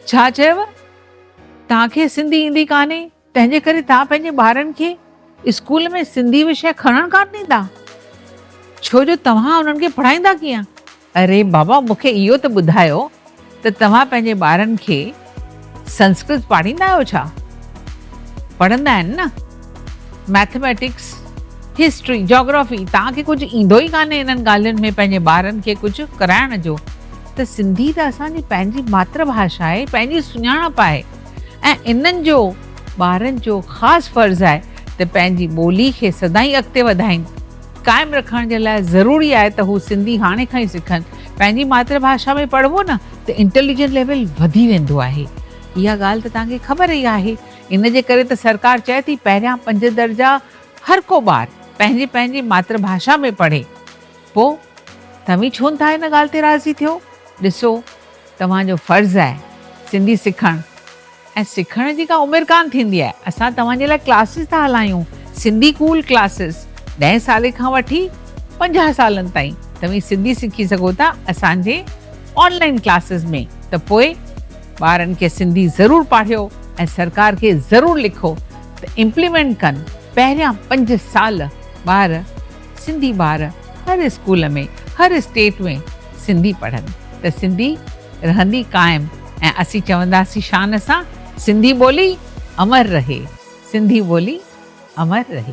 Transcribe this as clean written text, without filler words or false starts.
छा चयव? तव्हांखे सिंधी ईंदी कान्हे, तंहिंजे करे तव्हां पंहिंजे ॿारनि खे स्कूल में सिंधी विषय खणण कान ॾींदा? छो जो तव्हां उन्हनि खे पढ़ाईंदा कीअं? अरे बाबा, मूंखे इहो त ॿुधायो त तव्हां पंहिंजे ॿारनि खे संस्कृत पाढ़ींदा आहियो छा? पढ़ंदा आहिनि न? मैथमेटिक्स, हिस्ट्री, जोग्राफी, तव्हांखे कुझु ईंदो ई कान्हे इन्हनि ॻाल्हियुनि में पंहिंजे ॿारनि खे कुझु कराइण जो। त सिंधी त असांजी पंहिंजी मातृभाषा आहे, पंहिंजी सुञाणप आहे, ऐं इन्हनि जो ॿारनि जो ख़ासि फ़र्ज़ु आहे त पंहिंजी ॿोली खे सदाईं अॻिते वधाइनि, क़ाइमु रखण जे लाइ ज़रूरी आहे त हू सिंधी हाणे खां ई सिखनि। पंहिंजी मातृभाषा में पढ़बो न त इंटेलिजेंट लेवल वधी वेंदो आहे। इहा ॻाल्हि त तव्हांखे ख़बर ई आहे। इन जे करे त सरकार चए थी पहिरियां 5 दर्जा हर को ॿार पंहिंजी पंहिंजी मातृभाषा में पढ़े। पोइ तव्हीं छो था हिन ॻाल्हि ते राज़ी थियो? ॾिसो, तव्हांजो फ़र्ज़ु आहे सिंधी सिखणु, ऐं सिखण जी का उमिरि कान थींदी आहे। असां तव्हांजे लाइ क्लासिस था हलायूं, सिंधी कूल क्लासिस, 10 साले खां वठी 50 सालनि ताईं तव्हीं सिंधी सिखी सघो था असांजे ऑनलाइन क्लासिस में। त पोइ ॿारनि खे सिंधी ज़रूरु पाढ़ियो ऐं सरकार खे ज़रूरु लिखो त इम्प्लीमेंट कनि। पहिरियां 5 साल ॿार, सिंधी ॿार हर स्कूल में, हर स्टेट में सिंधी पढ़नि, त सिंधी रहंदी क़ाइमु, ऐं असीं चवंदासीं शान सां, सिंधी ॿोली अमर रहे, सिंधी ॿोली अमर रहे।